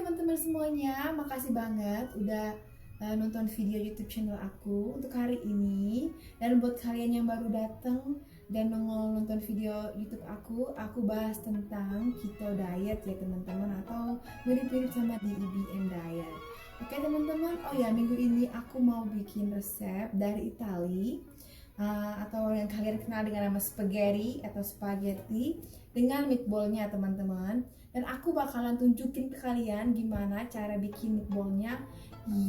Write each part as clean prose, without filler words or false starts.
teman-teman semuanya, makasih banget udah nonton video YouTube channel aku untuk hari ini. Dan buat kalian yang baru datang dan nongol nonton video YouTube aku bahas tentang keto diet ya teman-teman, atau mirip-mirip sama di IBM diet. Oke teman-teman, oh ya minggu ini aku mau bikin resep dari Itali, atau yang kalian kenal dengan nama spaghetti atau spaghetti dengan meatballnya teman-teman. Dan aku bakalan tunjukin ke kalian gimana cara bikin meatballnya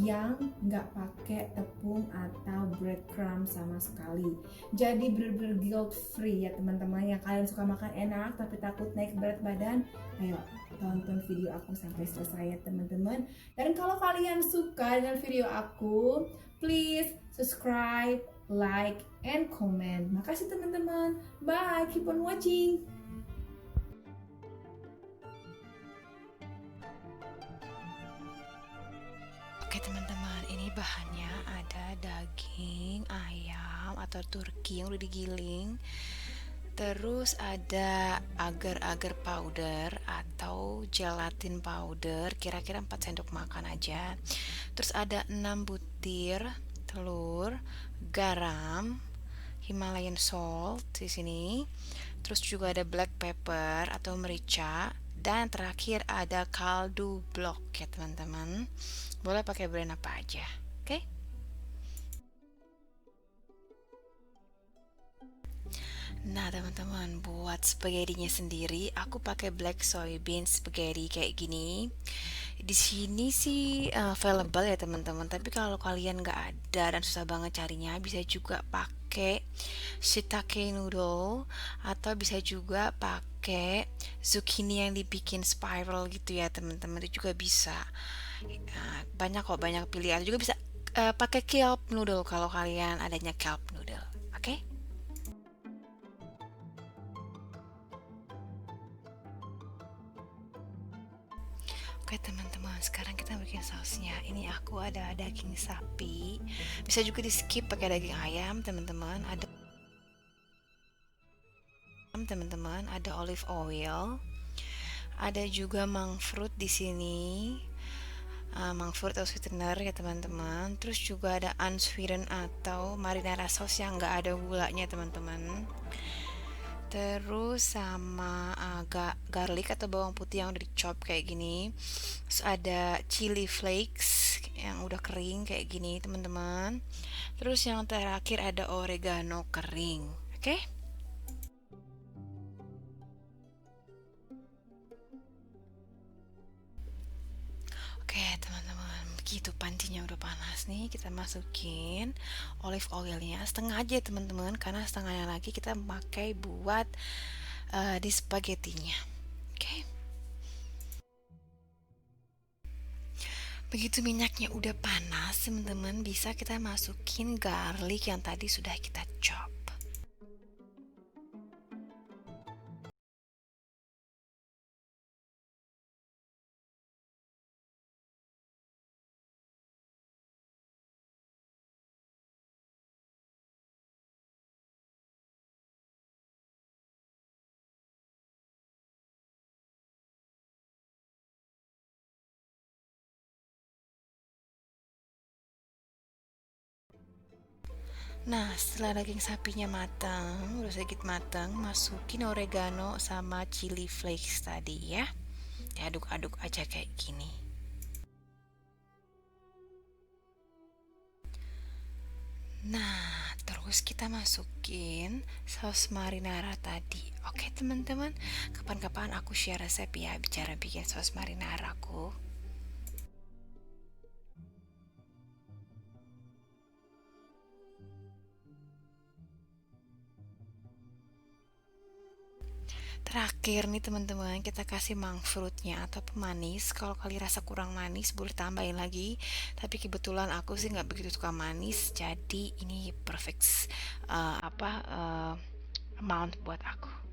yang nggak pakai tepung atau breadcrumb sama sekali. Jadi bener-bener guilt free ya teman-teman. Yang kalian suka makan enak tapi takut naik berat badan, ayo tonton video aku sampai selesai ya teman-teman. Dan kalau kalian suka dengan video aku, please subscribe, like, and comment. Makasih teman-teman. Bye, keep on watching. Oke teman-teman, ini bahannya ada daging ayam atau turki yang udah digiling. Terus ada agar-agar powder atau gelatin powder, kira-kira 4 sendok makan aja. Terus ada 6 butir telur, garam, Himalayan salt di sini. Terus juga ada black pepper atau merica, dan terakhir ada kaldu blok ya teman-teman. Boleh pakai brand apa aja. Oke? Nah, teman-teman, buat spaghettinya sendiri aku pakai black soybean spaghetti kayak gini. Di sini sih available ya teman-teman, tapi kalau kalian nggak ada dan susah banget carinya, bisa juga pakai shiitake noodle atau bisa juga pakai zucchini yang dibikin spiral gitu ya teman-teman, itu juga bisa. Banyak kok, banyak pilihan. Juga bisa pakai kelp noodle kalau kalian adanya kelp noodle. Oke? Oke teman-teman, sekarang kita bikin sausnya. Ini aku ada daging sapi. Bisa juga di skip pakai daging ayam, teman-teman. Ada olive oil. Ada juga monk fruit di sini. Monk fruit atau sweetener ya teman-teman. Terus juga ada unsweetened atau marinara sauce yang nggak ada gulanya teman-teman. Terus sama agak garlic atau bawang putih yang udah dicop kayak gini. Terus ada chili flakes yang udah kering kayak gini teman-teman. Terus yang terakhir ada oregano kering. Oke? Oke teman-teman, begitu pancinya udah panas nih, kita masukin olive oilnya setengah aja teman-teman, karena setengahnya lagi kita pakai buat di spagettinya. Oke. Begitu minyaknya udah panas teman-teman, bisa kita masukin garlic yang tadi sudah kita chop. Nah, setelah daging sapinya matang, udah sedikit matang, masukin oregano sama chili flakes tadi ya. Diaduk-aduk aja kayak gini. Nah, terus kita masukin saus marinara tadi. Oke teman-teman, kapan-kapan aku share resep ya bicara bikin saus marinara aku. Terakhir nih teman-teman, kita kasih monk fruitnya atau pemanis. Kalau kalian rasa kurang manis boleh tambahin lagi. Tapi kebetulan aku sih nggak begitu suka manis, jadi ini perfect amount buat aku.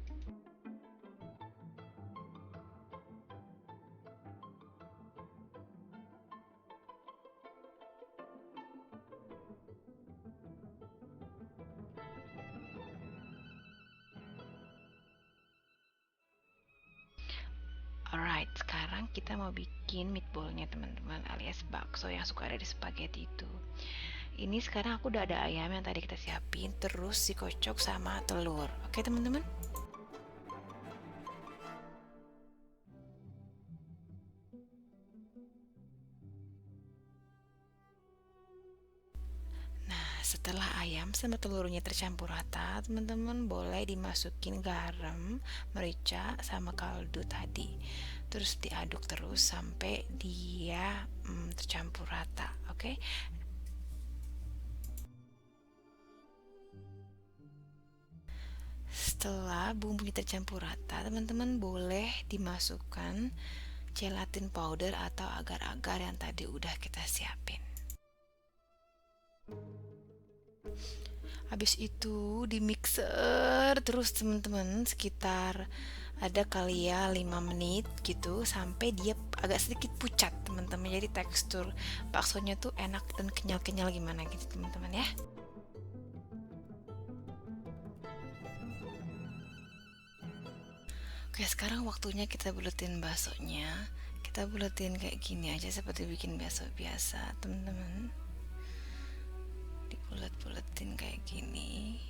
Alright, sekarang sekarang kita mau bikin meatballnya teman-teman, alias bakso yang suka ada di spaghetti itu. Ini sekarang aku udah ada ayam yang tadi kita siapin, terus dikocok sama telur. Oke teman-teman. Nah, setelah ayam sama telurnya tercampur rata, teman-teman boleh dimasukin garam, merica, sama kaldu tadi. Terus diaduk terus sampai dia tercampur rata. Oke. Setelah bumbunya tercampur rata, teman-teman boleh dimasukkan gelatin powder atau agar-agar yang tadi udah kita siapin. Habis itu di mixer terus teman-teman, sekitar ada kali ya 5 menit gitu sampai dia agak sedikit pucat teman-teman. Jadi tekstur baksonya tuh enak dan kenyal-kenyal gimana gitu teman-teman ya. Oke, sekarang waktunya kita buletin baksonya. Kita buletin kayak gini aja seperti bikin bakso biasa teman-teman. Dibulet-buletin kayak gini.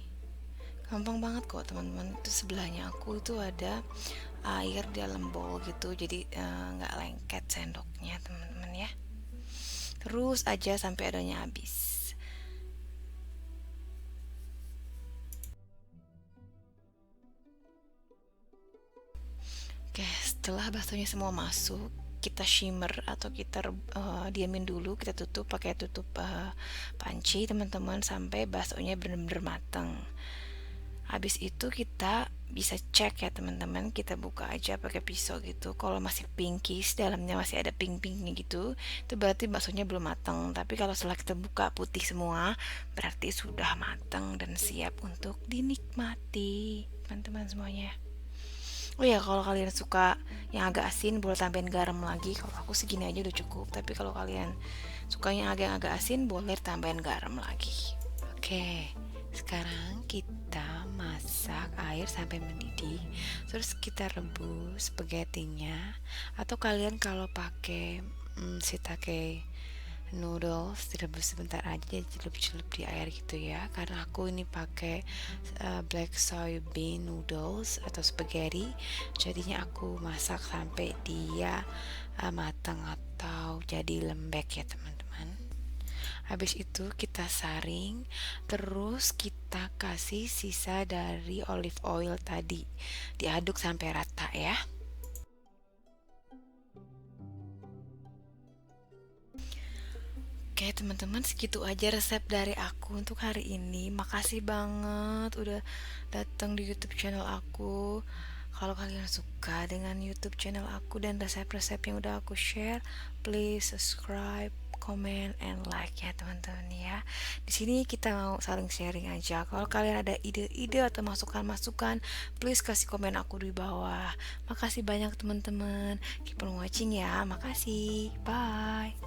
Gampang banget kok teman-teman. Itu sebelahnya aku itu ada air di dalam bowl gitu, jadi nggak lengket sendoknya teman-teman ya. Terus aja sampai adanya habis. Oke, setelah baksonya semua masuk, kita shimmer atau kita diamin dulu, kita tutup pakai tutup panci teman-teman sampai baksonya benar-benar matang. Habis itu kita bisa cek ya teman-teman, kita buka aja pakai pisau gitu. Kalau masih pinkish, dalamnya masih ada pink-pinknya gitu, itu berarti baksonya belum matang. Tapi kalau setelah kita buka putih semua, berarti sudah matang dan siap untuk dinikmati teman-teman semuanya. Oh ya, kalau kalian suka yang agak asin boleh tambahin garam lagi. Kalau aku segini aja udah cukup. Tapi kalau kalian sukanya agak asin boleh tambahin garam lagi. Oke, sekarang kita masak air sampai mendidih. Terus kita rebus spagettinya. Atau kalian kalau pakai shiitake noodles direbus sebentar aja, celup-celup di air gitu ya, karena aku ini pakai black soybean noodles atau spaghetti, jadinya aku masak sampai dia matang atau jadi lembek ya teman-teman. Habis itu kita saring, terus kita kasih sisa dari olive oil tadi, diaduk sampai rata ya. Oke teman-teman, segitu aja resep dari aku untuk hari ini. Makasih banget udah datang di YouTube channel aku. Kalau kalian suka dengan YouTube channel aku dan resep-resep yang udah aku share, please subscribe, comment, and like ya teman-teman ya. Di sini kita mau saling sharing aja. Kalau kalian ada ide-ide atau masukan-masukan, please kasih komen aku di bawah. Makasih banyak teman-teman. Keep on watching ya. Makasih. Bye.